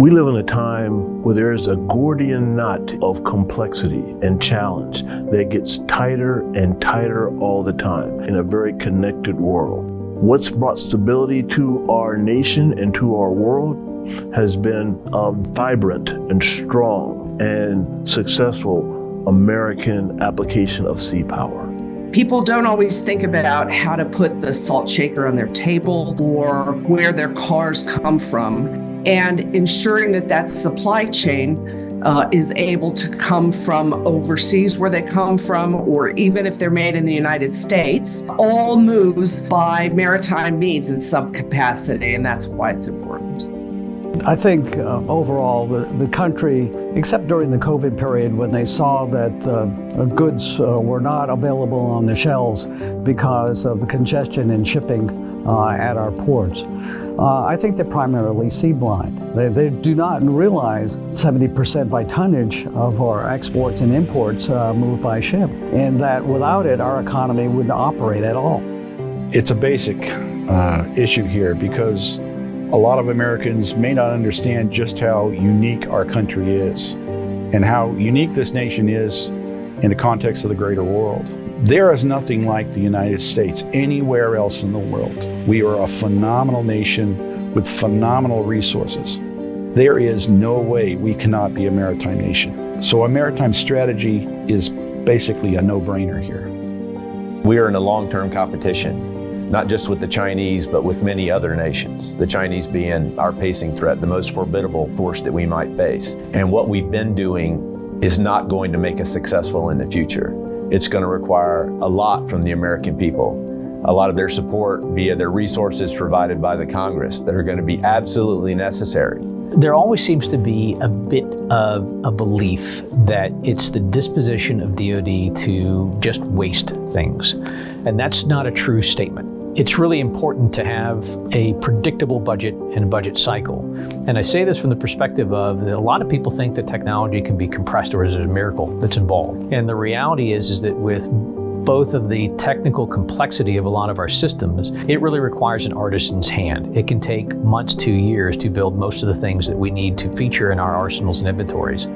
We live in a time where there is a Gordian knot of complexity and challenge that gets tighter and tighter all the time in a very connected world. What's brought stability to our nation and to our world has been a vibrant and strong and successful American application of sea power. People don't always think about how to put the salt shaker on their table or where their cars come from, and ensuring that that supply chain is able to come from overseas where they come from, or even if they're made in the United States, all moves by maritime means in some capacity, and that's why it's important. I think overall the country, except during the COVID period when they saw that goods were not available on the shelves because of the congestion in shipping at our ports, I think they're primarily sea blind. They do not realize 70% by tonnage of our exports and imports move by ship, and that without it our economy wouldn't operate at all. It's a basic issue here because a lot of Americans may not understand just how unique our country is and how unique this nation is in the context of the greater world. There is nothing like the United States anywhere else in the world. We are a phenomenal nation with phenomenal resources. There is no way we cannot be a maritime nation. So a maritime strategy is basically a no-brainer here. We are in a long-term competition, not just with the Chinese, but with many other nations. The Chinese being our pacing threat, the most formidable force that we might face. And what we've been doing is not going to make us successful in the future. It's going to require a lot from the American people, a lot of their support via their resources provided by the Congress that are going to be absolutely necessary. There always seems to be a bit of a belief that it's the disposition of DoD to just waste things. And that's not a true statement. It's really important to have a predictable budget and a budget cycle. And I say this from the perspective of that a lot of people think that technology can be compressed or is a miracle that's involved. And the reality is that with both of the technical complexity of a lot of our systems, it really requires an artisan's hand. It can take months to years to build most of the things that we need to feature in our arsenals and inventories.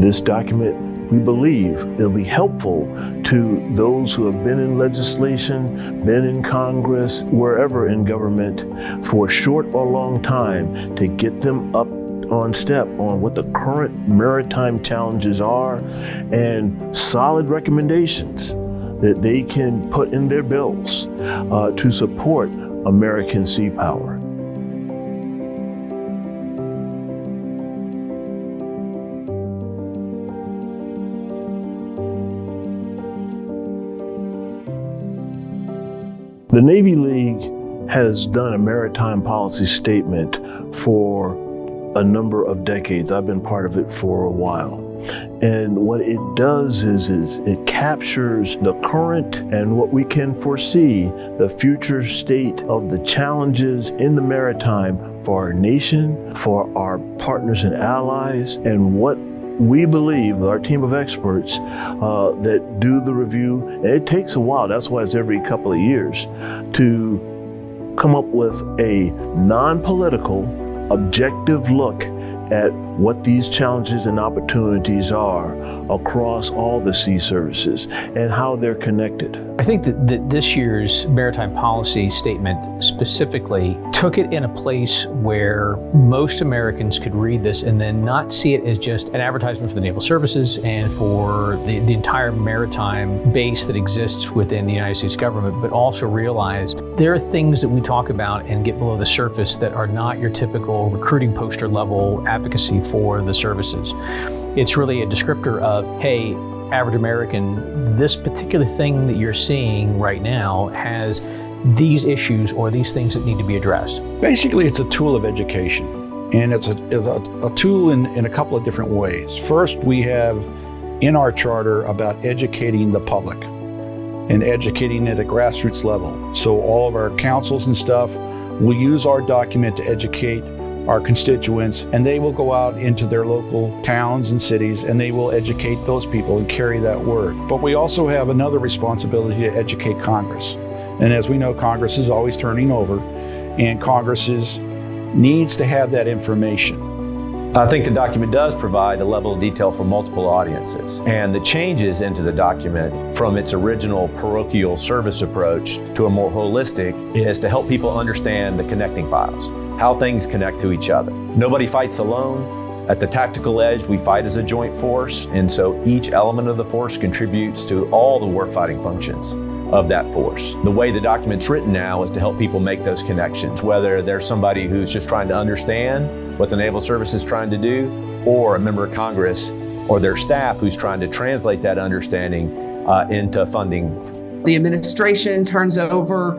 This document, we believe, it'll be helpful to those who have been in legislation, been in Congress, wherever in government for a short or long time, to get them up on step on what the current maritime challenges are and solid recommendations that they can put in their bills to support American sea power. The Navy League has done a maritime policy statement for a number of decades. I've been part of it for a while. And what it does is it captures the current and what we can foresee the future state of the challenges in the maritime for our nation, for our partners and allies, and what we believe, our team of experts that do the review, and it takes a while, that's why it's every couple of years, to come up with a non-political, objective look at what these challenges and opportunities are across all the sea services and how they're connected. I think that this year's Maritime Policy Statement specifically took it in a place where most Americans could read this and then not see it as just an advertisement for the naval services and for the entire maritime base that exists within the United States government, but also realize there are things that we talk about and get below the surface that are not your typical recruiting poster level advocacy for the services. It's really a descriptor of, hey, average American, this particular thing that you're seeing right now has these issues or these things that need to be addressed. Basically, it's a tool of education, and it's a tool in a couple of different ways. First, we have in our charter about educating the public and educating at a grassroots level. So all of our councils and stuff will use our document to educate our constituents, and they will go out into their local towns and cities and they will educate those people and carry that word. But we also have another responsibility to educate Congress. And as we know, Congress is always turning over, and Congress needs to have that information. I think the document does provide a level of detail for multiple audiences, and the changes into the document from its original parochial service approach to a more holistic is to help people understand the connecting files, how things connect to each other. Nobody fights alone. At the tactical edge, we fight as a joint force, and so each element of the force contributes to all the warfighting functions of that force. The way the document's written now is to help people make those connections, whether there's somebody who's just trying to understand what the Naval Service is trying to do, or a member of Congress or their staff who's trying to translate that understanding into funding. The administration turns over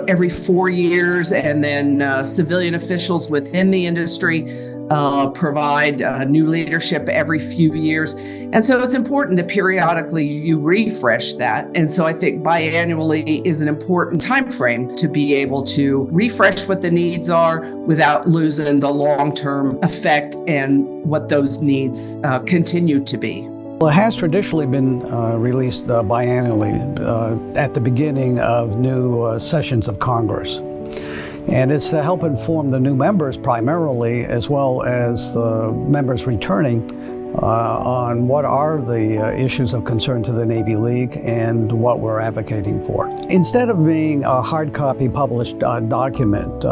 every 4 years, and then civilian officials within the industry provide new leadership every few years. And so it's important that periodically you refresh that. And so I think biannually is an important time frame to be able to refresh what the needs are without losing the long-term effect and what those needs continue to be. Well, it has traditionally been released biannually at the beginning of new sessions of Congress. And it's to help inform the new members primarily, as well as the members returning, on what are the issues of concern to the Navy League and what we're advocating for. Instead of being a hard copy published document,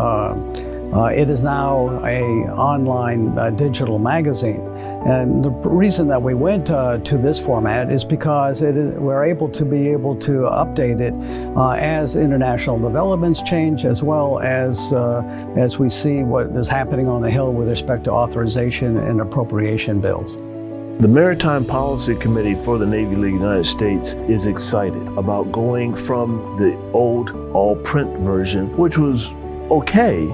it is now an online digital magazine. And the reason that we went to this format is because we're able to update it as international developments change, as well as we see what is happening on the Hill with respect to authorization and appropriation bills. The Maritime Policy Committee for the Navy League United States is excited about going from the old all-print version, which was okay,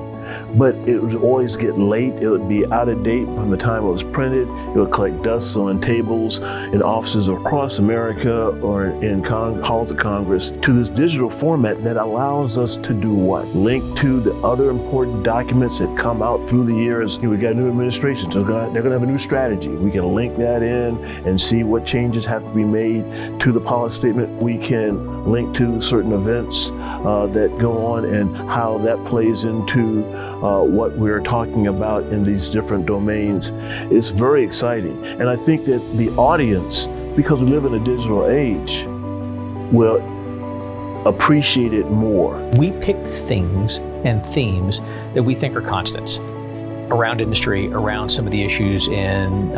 but it would always get late. It would be out of date from the time it was printed. It would collect dust on tables in offices across America or in halls of Congress, to this digital format that allows us to do what? Link to the other important documents that come out through the years. We got a new administration, so they're going to have a new strategy. We can link that in and see what changes have to be made to the policy statement. We can link to certain events that go on and how that plays into what we're talking about in these different domains. It's very exciting. And I think that the audience, because we live in a digital age, will appreciate it more. We picked things and themes that we think are constants around industry, around some of the issues in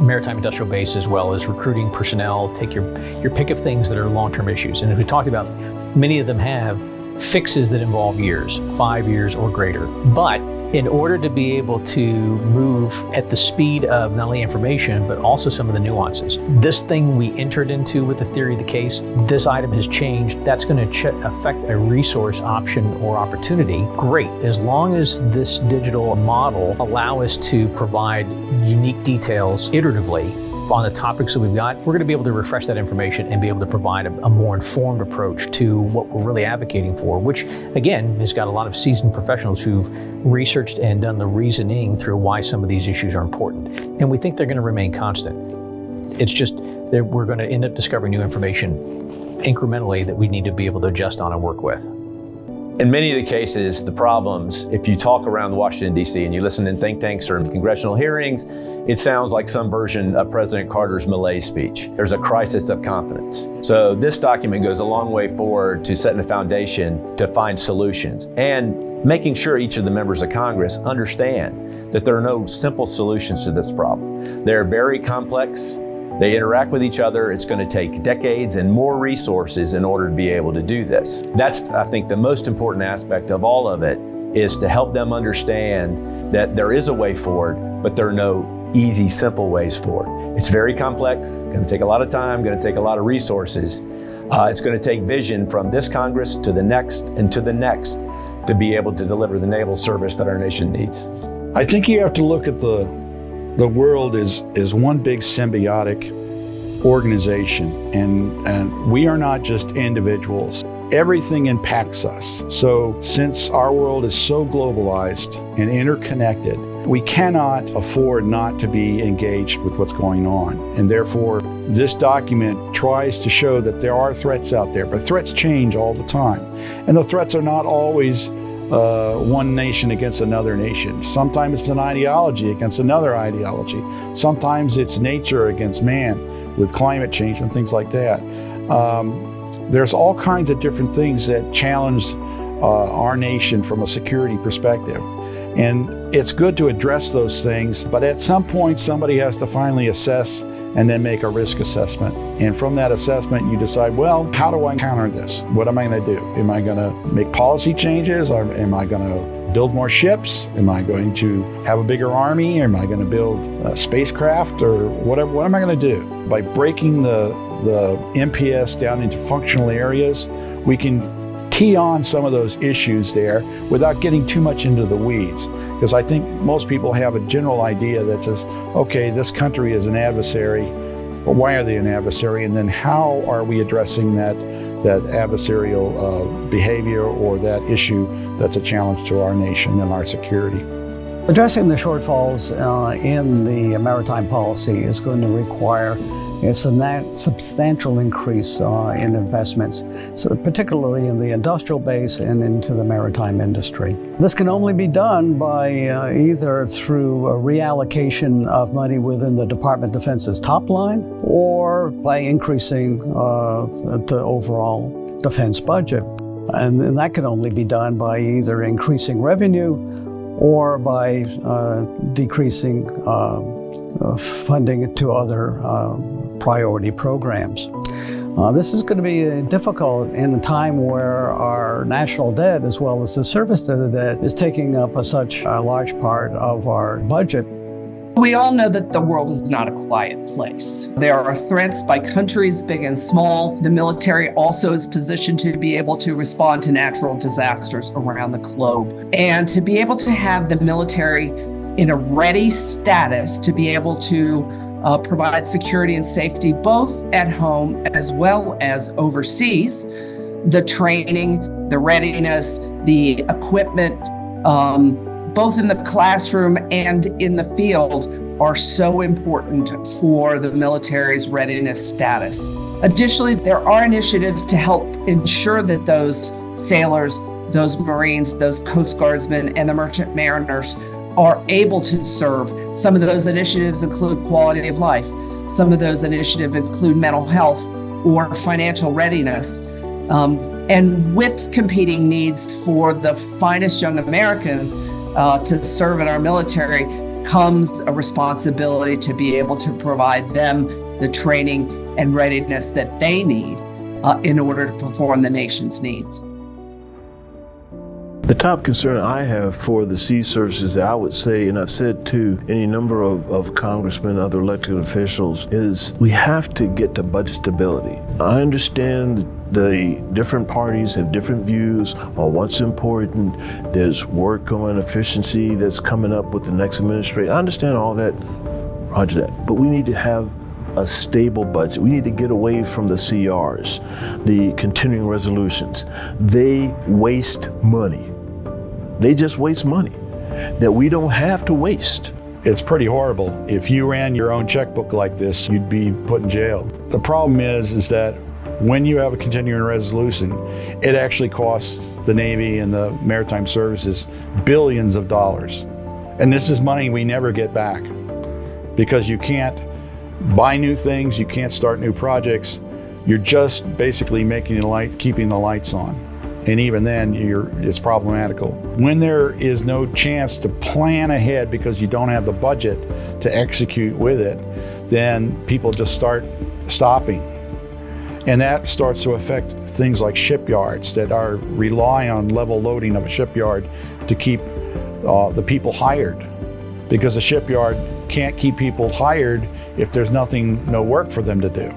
maritime industrial base, as well as recruiting personnel. Take your pick of things that are long-term issues. And as we talked about, many of them have fixes that involve years, 5 years or greater. But in order to be able to move at the speed of not only information, but also some of the nuances. This thing we entered into with the theory of the case, this item has changed, that's going to affect a resource option or opportunity. Great, as long as this digital model allow us to provide unique details iteratively on the topics that we've got, we're going to be able to refresh that information and be able to provide a more informed approach to what we're really advocating for, which again has got a lot of seasoned professionals who've researched and done the reasoning through why some of these issues are important. And we think they're going to remain constant. It's just that we're going to end up discovering new information incrementally that we need to be able to adjust on and work with. In many of the cases, the problems, if you talk around Washington, D.C. and you listen in think tanks or in congressional hearings, it sounds like some version of President Carter's malaise speech. There's a crisis of confidence. So this document goes a long way forward to setting a foundation to find solutions and making sure each of the members of Congress understand that there are no simple solutions to this problem. They're very complex. They interact with each other. It's going to take decades and more resources in order to be able to do this. That's, I think, the most important aspect of all of it, is to help them understand that there is a way forward, but there are no easy, simple ways forward. It's very complex, going to take a lot of time, going to take a lot of resources. It's going to take vision from this Congress to the next and to the next to be able to deliver the naval service that our nation needs. I think you have to look at the world is one big symbiotic organization, and we are not just individuals. Everything impacts us. So since our world is so globalized and interconnected, we cannot afford not to be engaged with what's going on. And therefore, this document tries to show that there are threats out there, but threats change all the time. And the threats are not always one nation against another nation. Sometimes it's an ideology against another ideology. Sometimes it's nature against man with climate change and things like that. There's all kinds of different things that challenge our nation from a security perspective. And it's good to address those things, but at some point somebody has to finally assess and then make a risk assessment. And from that assessment, you decide, well, how do I counter this? What am I going to do? Am I going to make policy changes? Or am I going to build more ships? Am I going to have a bigger army? Am I going to build a spacecraft or whatever? What am I going to do? By breaking the MPS down into functional areas, we can key on some of those issues there without getting too much into the weeds. Because I think most people have a general idea that says, okay, this country is an adversary, but why are they an adversary? And then how are we addressing that adversarial behavior or that issue that's a challenge to our nation and our security? Addressing the shortfalls in the maritime policy is going to require a substantial increase in investments, so particularly in the industrial base and into the maritime industry. This can only be done by either through a reallocation of money within the Department of Defense's top line or by increasing the overall defense budget. And that can only be done by either increasing revenue or by decreasing funding to other priority programs. This is going to be difficult in a time where our national debt, as well as the service to the debt, is taking up such a large part of our budget. We all know that the world is not a quiet place. There are threats by countries big and small. The military also is positioned to be able to respond to natural disasters around the globe. And to be able to have the military in a ready status to be able to provide security and safety both at home as well as overseas. The training, the readiness, the equipment, both in the classroom and in the field are so important for the military's readiness status. Additionally, there are initiatives to help ensure that those sailors, those Marines, those Coast Guardsmen, and the merchant mariners are able to serve. Some of those initiatives include quality of life. Some of those initiatives include mental health or financial readiness. And with competing needs for the finest young Americans to serve in our military comes a responsibility to be able to provide them the training and readiness that they need in order to perform the nation's needs. The top concern I have for the sea services, I would say, and I've said to any number of congressmen, other elected officials, is we have to get to budget stability. I understand the different parties have different views on what's important. There's work on efficiency that's coming up with the next administration. I understand all that, roger that, but we need to have a stable budget. We need to get away from the CRs, the continuing resolutions. They waste money. They just waste money that we don't have to waste. It's pretty horrible. If you ran your own checkbook like this, you'd be put in jail. The problem is that when you have a continuing resolution, it actually costs the Navy and the Maritime Services billions of dollars. And this is money we never get back because you can't buy new things, you can't start new projects. You're just basically making the light, keeping the lights on. And even then, it's problematical. When there is no chance to plan ahead because you don't have the budget to execute with it, then people just start stopping. And that starts to affect things like shipyards that rely on level loading of a shipyard to keep the people hired. Because the shipyard can't keep people hired if there's no work for them to do.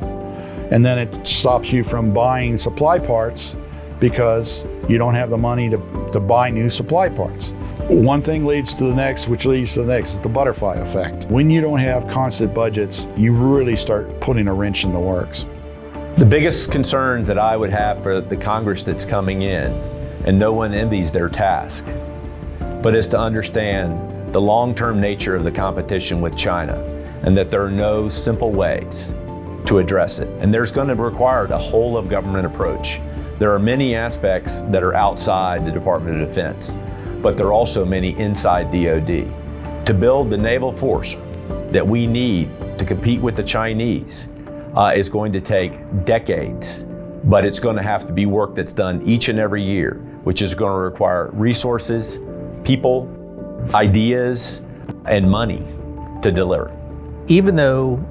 And then it stops you from buying supply parts because you don't have the money to buy new supply parts. One thing leads to the next, which leads to the next. It's the butterfly effect. When you don't have constant budgets, you really start putting a wrench in the works. The biggest concern that I would have for the Congress that's coming in, and no one envies their task, but is to understand the long-term nature of the competition with China, and that there are no simple ways to address it. And there's going to require a whole of government approach There are many aspects that are outside the Department of Defense, but there are also many inside DoD. To build the naval force that we need to compete with the Chinese is going to take decades, but it's going to have to be work that's done each and every year, which is going to require resources, people, ideas, and money to deliver. Even though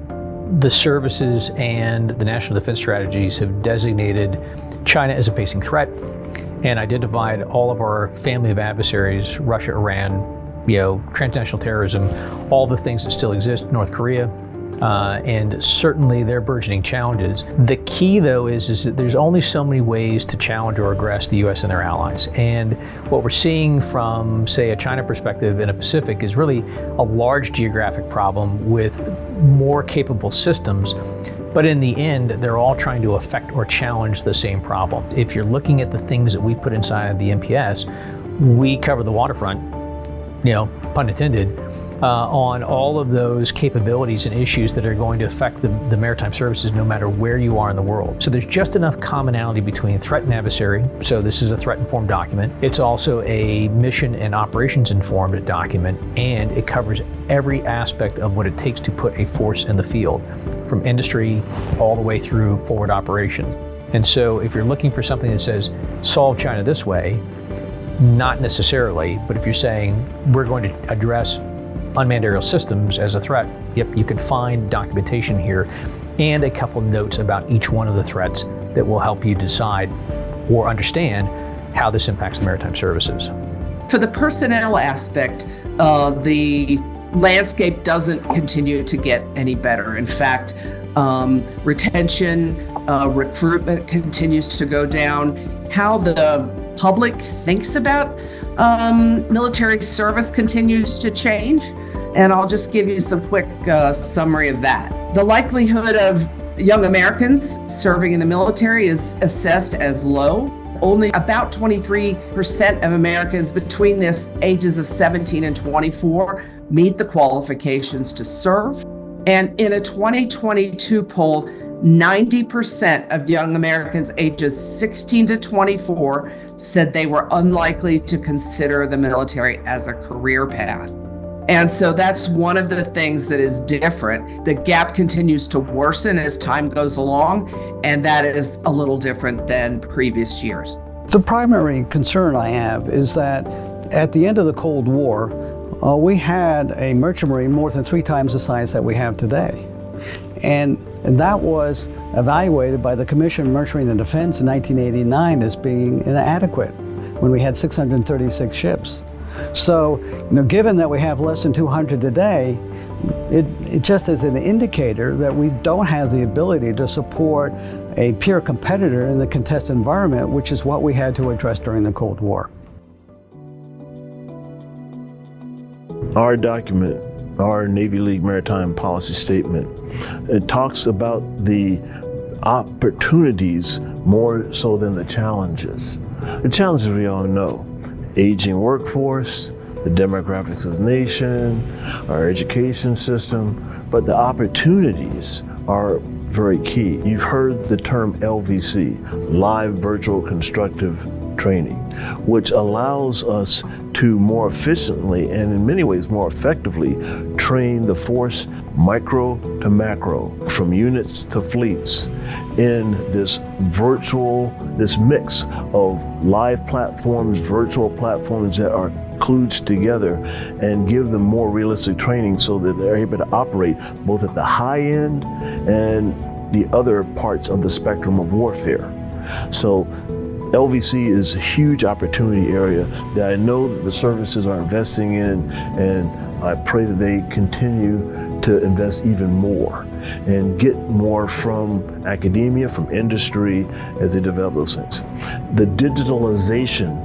the services and the national defense strategies have designated China as a pacing threat and identified all of our family of adversaries, Russia, Iran, transnational terrorism, all the things that still exist, North Korea, and certainly their burgeoning challenges. The key, though, is that there's only so many ways to challenge or aggress the U.S. and their allies. And what we're seeing from, say, a China perspective in a Pacific is really a large geographic problem with more capable systems. But in the end, they're all trying to affect or challenge the same problem. If you're looking at the things that we put inside the MPS, we cover the waterfront, pun intended, on all of those capabilities and issues that are going to affect the maritime services no matter where you are in the world. So there's just enough commonality between threat and adversary. So this is a threat-informed document. It's also a mission and operations-informed document, and it covers every aspect of what it takes to put a force in the field, from industry all the way through forward operation. And so if you're looking for something that says, solve China this way, not necessarily, but if you're saying, we're going to address unmanned aerial systems as a threat, yep, you can find documentation here and a couple notes about each one of the threats that will help you decide or understand how this impacts the maritime services. For the personnel aspect, the landscape doesn't continue to get any better. In fact, retention, recruitment continues to go down. How the public thinks about military service continues to change. And I'll just give you some quick summary of that. The likelihood of young Americans serving in the military is assessed as low. Only about 23% of Americans between the ages of 17 and 24 meet the qualifications to serve. And in a 2022 poll, 90% of young Americans ages 16 to 24 said they were unlikely to consider the military as a career path. And so that's one of the things that is different. The gap continues to worsen as time goes along, and that is a little different than previous years. The primary concern I have is that at the end of the Cold War, we had a merchant marine more than 3 times the size that we have today. And that was evaluated by the Commission on Merchant Marine and Defense in 1989 as being inadequate when we had 636 ships. So, given that we have less than 200 today, it just is an indicator that we don't have the ability to support a peer competitor in the contested environment, which is what we had to address during the Cold War. Our document, our Navy League Maritime Policy Statement, it talks about the opportunities more so than the challenges. The challenges we all know: aging workforce, the demographics of the nation, our education system, but the opportunities are very key. You've heard the term LVC, Live Virtual Constructive Training, which allows us to more efficiently and in many ways more effectively train the force micro to macro, from units to fleets, in this mix of live platforms, virtual platforms that are kludged together and give them more realistic training so that they're able to operate both at the high end and the other parts of the spectrum of warfare. So LVC is a huge opportunity area that I know that the services are investing in, and I pray that they continue to invest even more and get more from academia, from industry as they develop those things. The digitalization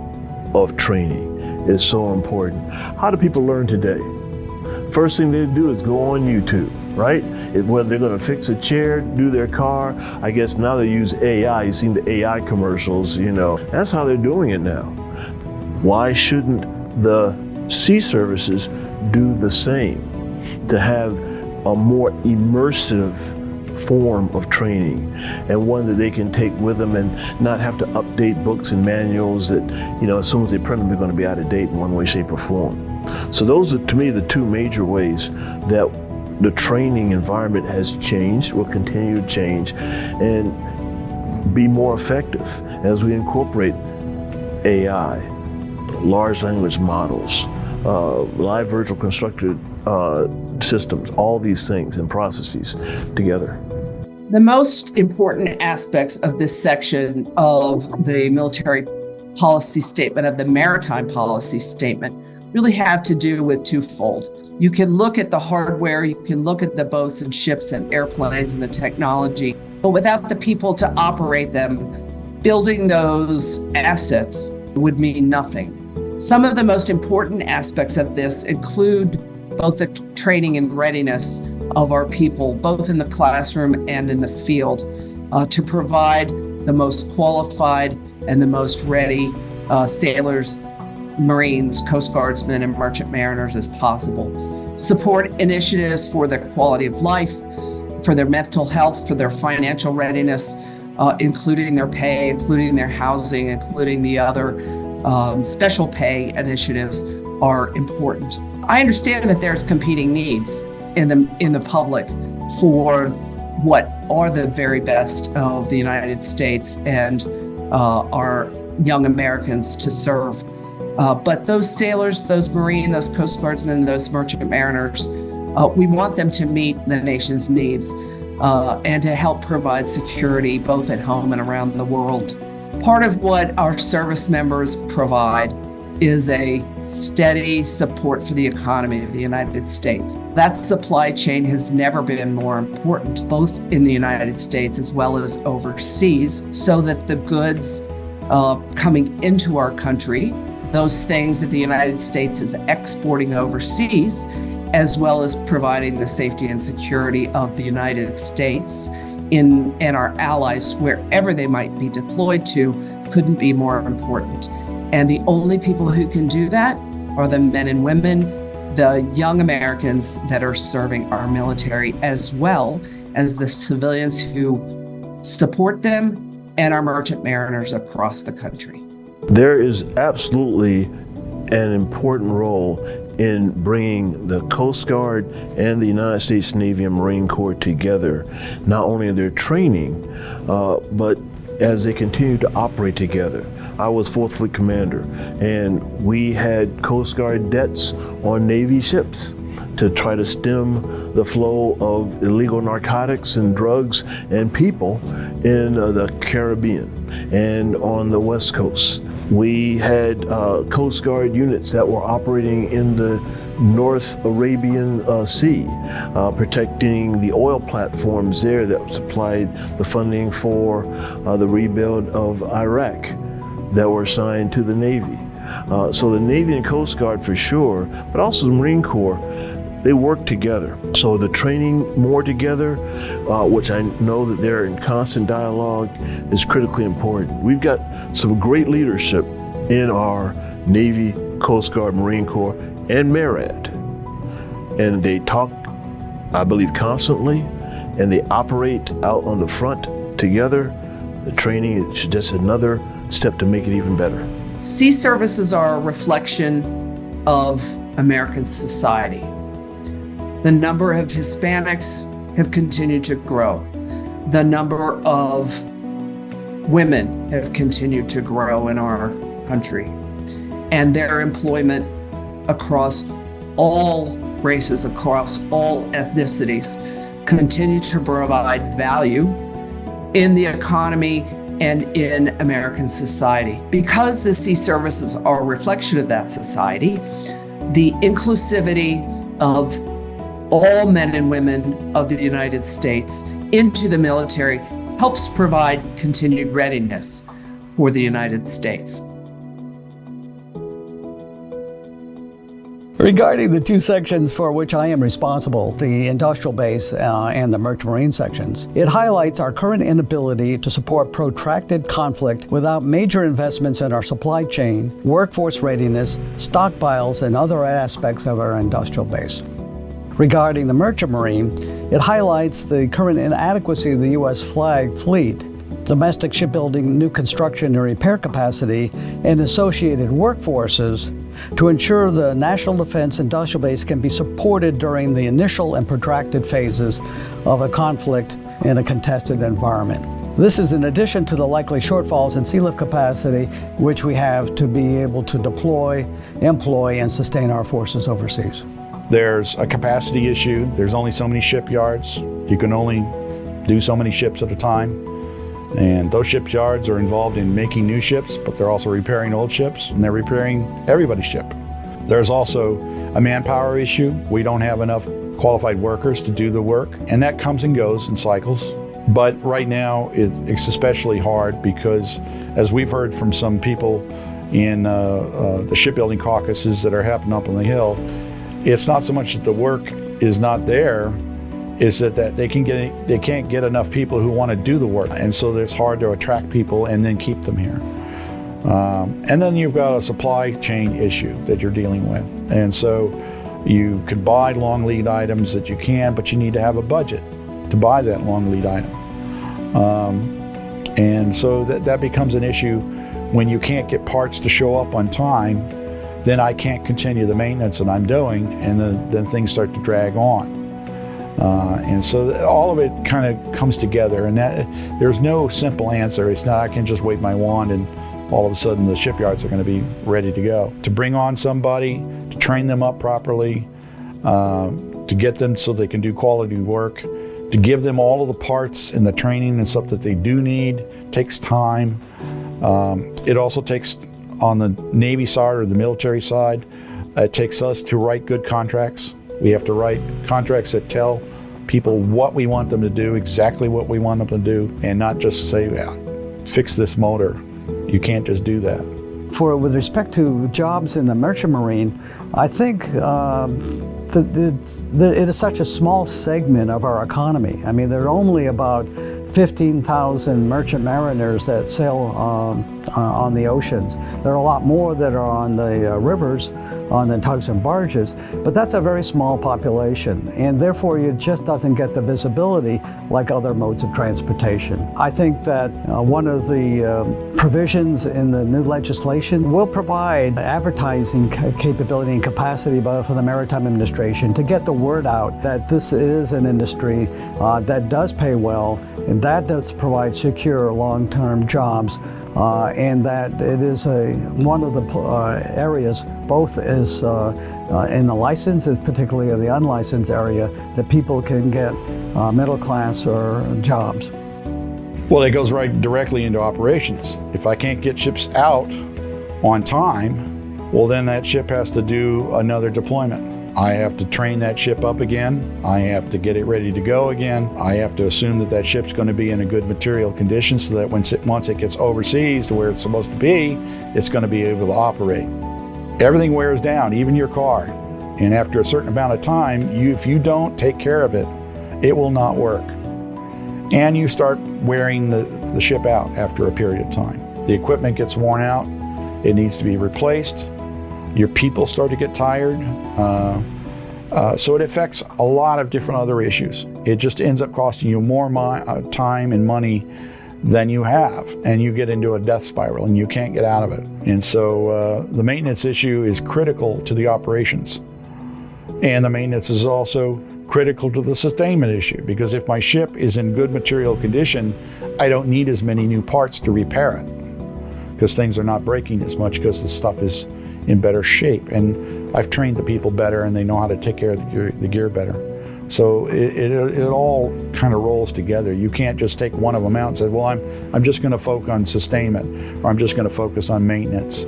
of training is so important. How do people learn today? First thing they do is go on YouTube, right? Whether they're gonna fix a chair, do their car, I guess now they use AI. You've seen the AI commercials, that's how they're doing it now. Why shouldn't the sea services do the same, to have a more immersive form of training, and one that they can take with them and not have to update books and manuals that, as soon as they print them, they're going to be out of date in one way, shape, or form. So those are, to me, the two major ways that the training environment has changed, will continue to change, and be more effective as we incorporate AI, large language models, live virtual constructed systems, all these things and processes together. The most important aspects of this section of the military policy statement, of the Maritime Policy Statement, really have to do with twofold. You can look at the hardware, you can look at the boats and ships and airplanes and the technology, but without the people to operate them, building those assets would mean nothing. Some of the most important aspects of this include both the training and readiness of our people, both in the classroom and in the field, to provide the most qualified and the most ready sailors, Marines, Coast Guardsmen, and merchant mariners as possible. Support initiatives for their quality of life, for their mental health, for their financial readiness, including their pay, including their housing, including the other special pay initiatives are important. I understand that there's competing needs in the public for what are the very best of the United States and our young Americans to serve. But those sailors, those Marine, those Coast Guardsmen, those merchant mariners, we want them to meet the nation's needs and to help provide security both at home and around the world. Part of what our service members provide is a steady support for the economy of the United States. That supply chain has never been more important, both in the United States as well as overseas, so that the goods coming into our country, those things that the United States is exporting overseas, as well as providing the safety and security of the United States and our allies, wherever they might be deployed to, couldn't be more important. And the only people who can do that are the men and women, the young Americans that are serving our military, as well as the civilians who support them and our merchant mariners across the country. There is absolutely an important role in bringing the Coast Guard and the United States Navy and Marine Corps together, not only in their training, but as they continue to operate together. I was 4th Fleet Commander, and we had Coast Guard debts on Navy ships to try to stem the flow of illegal narcotics and drugs and people in the Caribbean and on the West Coast. We had Coast Guard units that were operating in the North Arabian Sea, protecting the oil platforms there that supplied the funding for the rebuild of Iraq that were assigned to the Navy. So the Navy and Coast Guard for sure, but also the Marine Corps, they work together. So the training more together, which I know that they're in constant dialogue, is critically important. We've got some great leadership in our Navy, Coast Guard, Marine Corps, and MARAD. And they talk, I believe, constantly, and they operate out on the front together. The training is just another step to make it even better. Sea services are a reflection of American society. The number of Hispanics have continued to grow. The number of women have continued to grow in our country. And their employment across all races, across all ethnicities, continue to provide value in the economy and in American society. Because the sea services are a reflection of that society, the inclusivity of all men and women of the United States into the military helps provide continued readiness for the United States. Regarding the two sections for which I am responsible, the industrial base and the merchant marine sections, it highlights our current inability to support protracted conflict without major investments in our supply chain, workforce readiness, stockpiles, and other aspects of our industrial base. Regarding the merchant marine, it highlights the current inadequacy of the U.S. flag fleet, domestic shipbuilding, new construction and repair capacity, and associated workforces to ensure the national defense industrial base can be supported during the initial and protracted phases of a conflict in a contested environment. This is in addition to the likely shortfalls in sea lift capacity, which we have to be able to deploy, employ, and sustain our forces overseas. There's a capacity issue. There's only so many shipyards. You can only do so many ships at a time. And those shipyards are involved in making new ships, but they're also repairing old ships, and they're repairing everybody's ship. There's also a manpower issue. We don't have enough qualified workers to do the work, and that comes and goes in cycles. But right now, it's especially hard because, as we've heard from some people in the shipbuilding caucuses that are happening up on the Hill, it's not so much that the work is not there, is that they can't get enough people who want to do the work. And so it's hard to attract people and then keep them here. And then you've got a supply chain issue that you're dealing with. And so you could buy long lead items that you can, but you need to have a budget to buy that long lead item. And so that becomes an issue when you can't get parts to show up on time. Then I can't continue the maintenance that I'm doing, and then things start to drag on. And so all of it kind of comes together, and there's no simple answer. It's not I can just wave my wand and all of a sudden the shipyards are going to be ready to go. To bring on somebody, to train them up properly, to get them so they can do quality work, to give them all of the parts and the training and stuff that they do need takes time. It also takes, on the Navy side or the military side, it takes us to write good contracts. We have to write contracts that tell people what we want them to do, exactly what we want them to do, and not just say, fix this motor. You can't just do that. With respect to jobs in the merchant marine, I think it is such a small segment of our economy. I mean, there are only about 15,000 merchant mariners that sail on the oceans. There are a lot more that are on the rivers, on the tugs and barges, but that's a very small population, and therefore it just doesn't get the visibility like other modes of transportation. I think that one of the provisions in the new legislation will provide advertising capability and capacity for the Maritime Administration to get the word out that this is an industry that does pay well, and that does provide secure long-term jobs, and that it is one of the areas, both is in the licensed and particularly in the unlicensed area, that people can get middle class or jobs. Well, it goes right directly into operations. If I can't get ships out on time, well, then that ship has to do another deployment. I have to train that ship up again. I have to get it ready to go again. I have to assume that that ship's going to be in a good material condition so that once it gets overseas to where it's supposed to be, it's going to be able to operate. Everything wears down, even your car. And after a certain amount of time, if you don't take care of it, it will not work. And you start wearing the ship out after a period of time. The equipment gets worn out. It needs to be replaced. Your people start to get tired. So it affects a lot of different other issues. It just ends up costing you more time and money than you have, and you get into a death spiral and you can't get out of it. And so the maintenance issue is critical to the operations. And the maintenance is also critical to the sustainment issue, because if my ship is in good material condition, I don't need as many new parts to repair it, because things are not breaking as much because the stuff is in better shape. And I've trained the people better and they know how to take care of the gear better. So it all kind of rolls together. You can't just take one of them out and say, well, I'm just going to focus on sustainment, or I'm just going to focus on maintenance,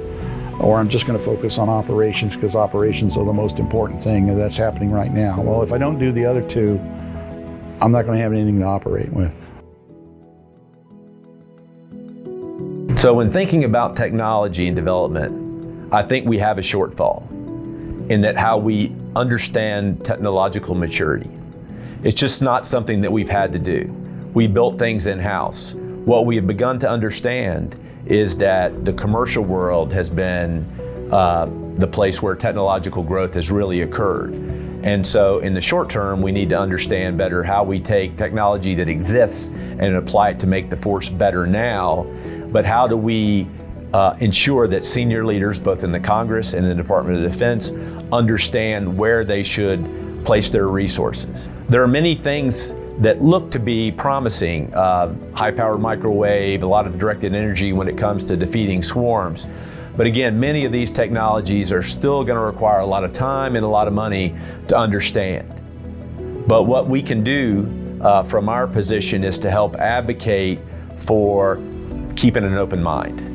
or I'm just going to focus on operations because operations are the most important thing, and that's happening right now. Well, if I don't do the other two, I'm not going to have anything to operate with. So when thinking about technology and development, I think we have a shortfall in that how we understand technological maturity. It's just not something that we've had to do. We built things in-house. What we have begun to understand is that the commercial world has been the place where technological growth has really occurred. And so in the short term, we need to understand better how we take technology that exists and apply it to make the force better now. But how do we ensure that senior leaders, both in the Congress and the Department of Defense, understand where they should place their resources? There are many things that look to be promising, high-powered microwave, a lot of directed energy when it comes to defeating swarms. But again, many of these technologies are still going to require a lot of time and a lot of money to understand. But what we can do from our position is to help advocate for keeping an open mind.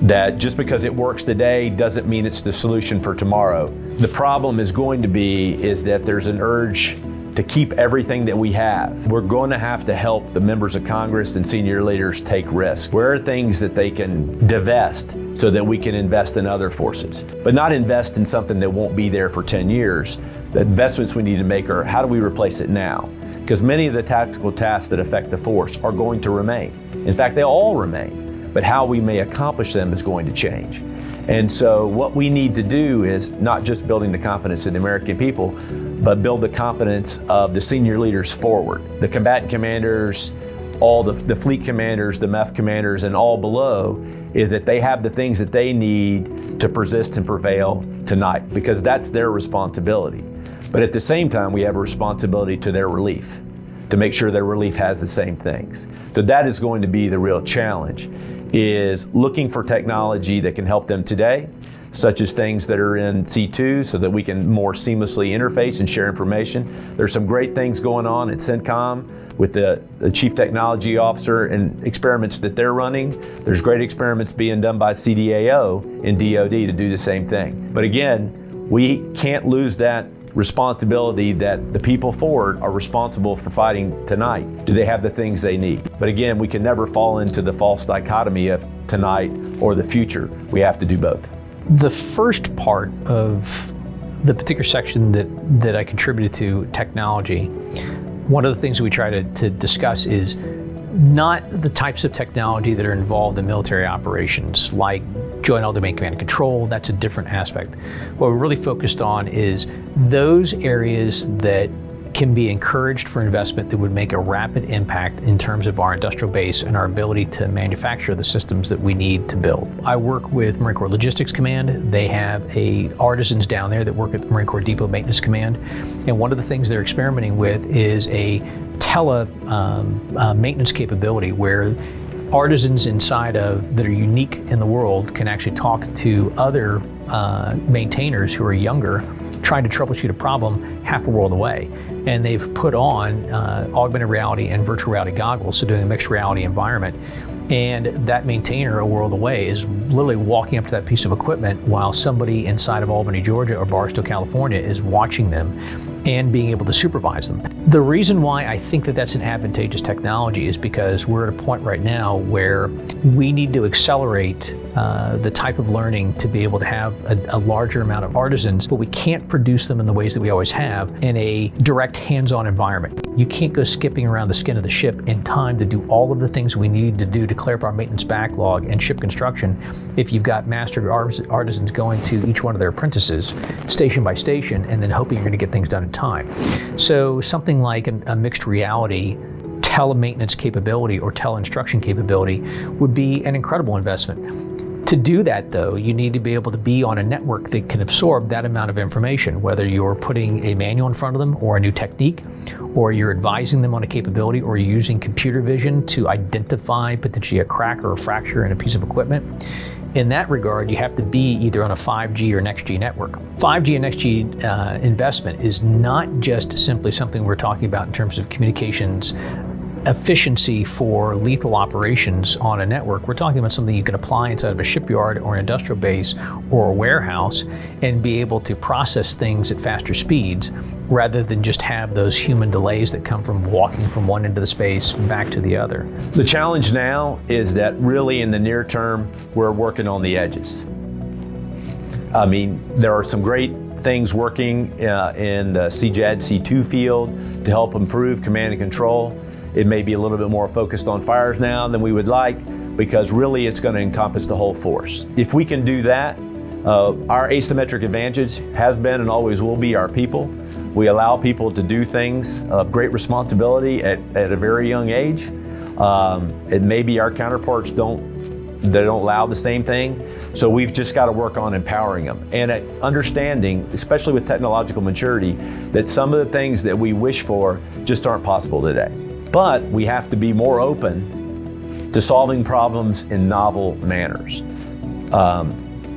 That just because it works today doesn't mean it's the solution for tomorrow. The problem is going to be is that there's an urge to keep everything that we have. We're going to have to help the members of Congress and senior leaders take risks. Where are things that they can divest so that we can invest in other forces, but not invest in something that won't be there for 10 years. The investments we need to make are how do we replace it now? Because many of the tactical tasks that affect the force are going to remain. In fact, they all remain, but how we may accomplish them is going to change. And so what we need to do is not just building the confidence of the American people, but build the confidence of the senior leaders forward. The combatant commanders, all the fleet commanders, the MEF commanders, and all below, is that they have the things that they need to persist and prevail tonight, because that's their responsibility. But at the same time, we have a responsibility to their relief, to make sure their relief has the same things. So that is going to be the real challenge, is looking for technology that can help them today, such as things that are in C2 so that we can more seamlessly interface and share information. There's some great things going on at CENTCOM with the Chief Technology Officer and experiments that they're running. There's great experiments being done by CDAO in DoD to do the same thing. But again, we can't lose that responsibility that the people forward are responsible for fighting tonight. Do they have the things they need? But again, we can never fall into the false dichotomy of tonight or the future. We have to do both. The first part of the particular section that I contributed to, technology, one of the things we try to discuss is not the types of technology that are involved in military operations, like Joint All-Domain Command and Control. That's a different aspect. What we're really focused on is those areas that can be encouraged for investment that would make a rapid impact in terms of our industrial base and our ability to manufacture the systems that we need to build. I work with Marine Corps Logistics Command. They have artisans down there that work at the Marine Corps Depot Maintenance Command. And one of the things they're experimenting with is a maintenance capability where artisans inside of that are unique in the world can actually talk to other maintainers who are younger, trying to troubleshoot a problem half a world away. And they've put on augmented reality and virtual reality goggles, so doing a mixed reality environment. And that maintainer a world away is literally walking up to that piece of equipment while somebody inside of Albany, Georgia or Barstow, California is watching them and being able to supervise them. The reason why I think that that's an advantageous technology is because we're at a point right now where we need to accelerate the type of learning to be able to have a larger amount of artisans, but we can't produce them in the ways that we always have in a direct hands-on environment. You can't go skipping around the skin of the ship in time to do all of the things we need to do to clear up our maintenance backlog and ship construction if you've got master artisans going to each one of their apprentices station by station and then hoping you're going to get things done in time. So something like a mixed reality tele-maintenance capability or tele-instruction capability would be an incredible investment. To do that, though, you need to be able to be on a network that can absorb that amount of information, whether you're putting a manual in front of them or a new technique, or you're advising them on a capability, or you're using computer vision to identify potentially a crack or a fracture in a piece of equipment. In that regard, you have to be either on a 5G or NextG network. 5G and NextG investment is not just simply something we're talking about in terms of communications efficiency for lethal operations on a network. We're talking about something you can apply inside of a shipyard or an industrial base or a warehouse and be able to process things at faster speeds rather than just have those human delays that come from walking from one end of the space back to the other. The challenge now is that really in the near term, we're working on the edges. I mean, there are some great things working in the CJAD C2 field to help improve command and control. It may be a little bit more focused on fires now than we would like, because really it's going to encompass the whole force. If we can do that, Our asymmetric advantage has been and always will be our people. We allow people to do things of great responsibility at a very young age. And maybe our counterparts don't allow the same thing. So we've just got to work on empowering them and understanding, especially with technological maturity, that some of the things that we wish for just aren't possible today. But we have to be more open to solving problems in novel manners.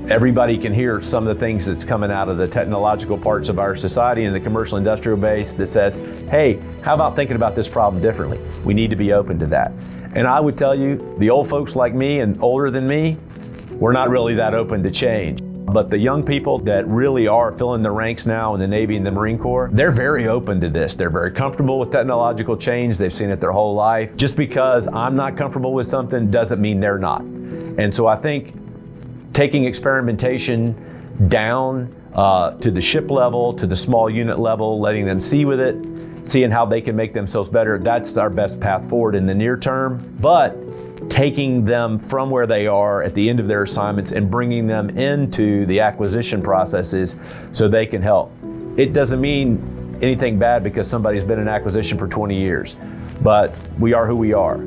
Everybody can hear some of the things that's coming out of the technological parts of our society and the commercial industrial base that says, hey, how about thinking about this problem differently? We need to be open to that. And I would tell you, the old folks like me and older than me, we're not really that open to change. But the young people that really are filling the ranks now in the Navy and the Marine Corps, they're very open to this. They're very comfortable with technological change. They've seen it their whole life. Just because I'm not comfortable with something doesn't mean they're not. And so I think taking experimentation down to the ship level, to the small unit level, letting them see with it, seeing how they can make themselves better, that's our best path forward in the near term. But taking them from where they are at the end of their assignments and bringing them into the acquisition processes so they can help. It doesn't mean anything bad because somebody's been in acquisition for 20 years, but we are who we are.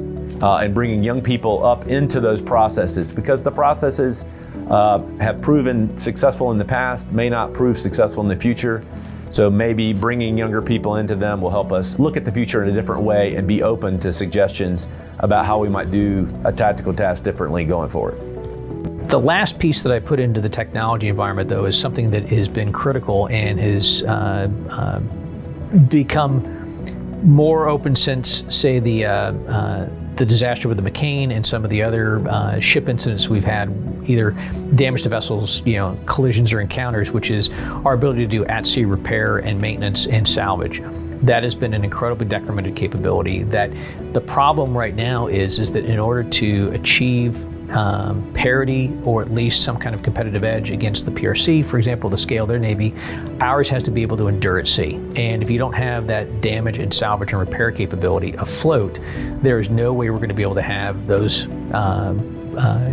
And bringing young people up into those processes, because the processes have proven successful in the past, may not prove successful in the future. So maybe bringing younger people into them will help us look at the future in a different way and be open to suggestions about how we might do a tactical task differently going forward. The last piece that I put into the technology environment, though, is something that has been critical and has become more open since, say, the disaster with the McCain and some of the other ship incidents we've had, either damage to vessels, collisions or encounters, which is our ability to do at-sea repair and maintenance and salvage. That has been an incredibly decremented capability. That the problem right now is that in order to achieve parity or at least some kind of competitive edge against the PRC, for example, the scale of their Navy, ours has to be able to endure at sea. And if you don't have that damage and salvage and repair capability afloat, there is no way we're going to be able to have those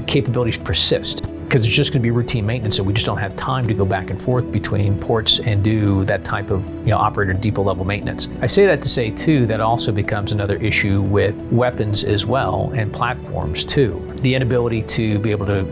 capabilities persist, because it's just going to be routine maintenance, and we just don't have time to go back and forth between ports and do that type of operator depot level maintenance. I say that to say too that also becomes another issue with weapons as well, and platforms too. The inability to be able to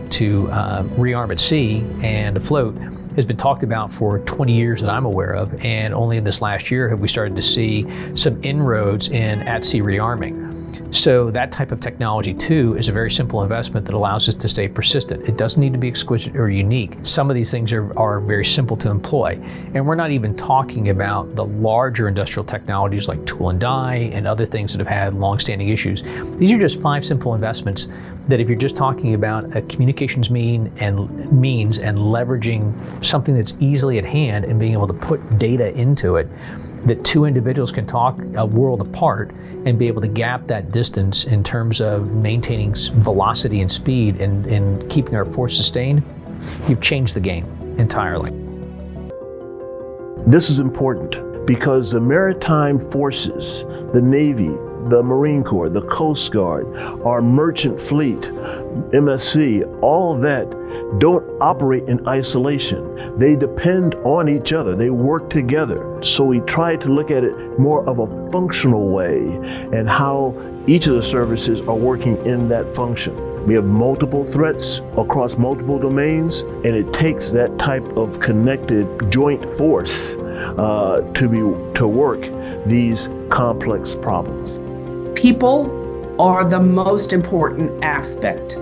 rearm at sea and afloat has been talked about for 20 years that I'm aware of, and only in this last year have we started to see some inroads in at-sea rearming. So that type of technology too is a very simple investment that allows us to stay persistent. It doesn't need to be exquisite or unique. Some of these things are very simple to employ. And we're not even talking about the larger industrial technologies like tool and die and other things that have had long-standing issues. These are just 5 simple investments that if you're just talking about a communications means and leveraging something that's easily at hand and being able to put data into it, that 2 individuals can talk a world apart and be able to gap that distance in terms of maintaining velocity and speed and keeping our force sustained, you've changed the game entirely. This is important because the maritime forces, the Navy, the Marine Corps, the Coast Guard, our merchant fleet, MSC, all of that don't operate in isolation. They depend on each other. They work together. So we try to look at it more of a functional way and how each of the services are working in that function. We have multiple threats across multiple domains, and it takes that type of connected joint force to work these complex problems. People are the most important aspect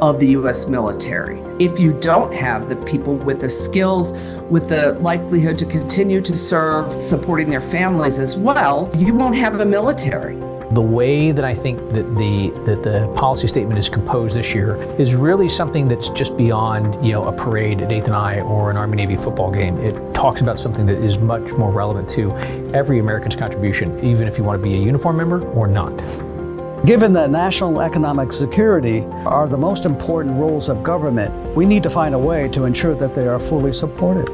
of the U.S. military. If you don't have the people with the skills, with the likelihood to continue to serve, supporting their families as well, you won't have a military. The way that I think that the policy statement is composed this year is really something that's just beyond a parade at 8th and I or an Army-Navy football game. It talks about something that is much more relevant to every American's contribution, even if you want to be a uniform member or not. Given that national economic security are the most important roles of government, we need to find a way to ensure that they are fully supported.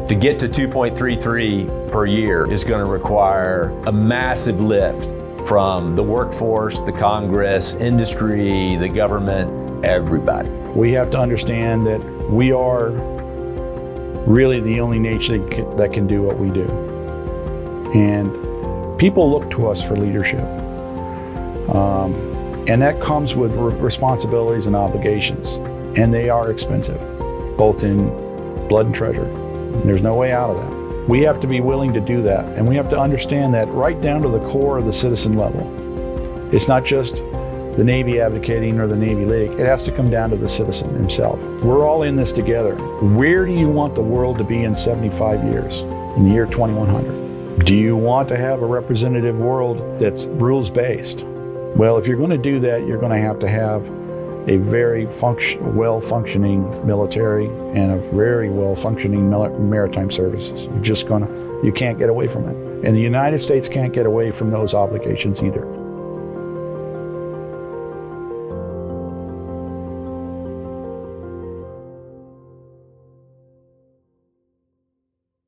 To get to 2.33 per year is going to require a massive lift from the workforce, the Congress, industry, the government, everybody. We have to understand that we are really the only nation that can do what we do. And people look to us for leadership. And that comes with responsibilities and obligations. And they are expensive, both in blood and treasure. And there's no way out of that. We have to be willing to do that. And we have to understand that right down to the core of the citizen level. It's not just the Navy advocating or the Navy League. It has to come down to the citizen himself. We're all in this together. Where do you want the world to be in 75 years, in the year 2100? Do you want to have a representative world that's rules-based? Well, if you're going to do that, you're going to have a very well-functioning military and a very well-functioning maritime services. You can't get away from it. And the United States can't get away from those obligations either.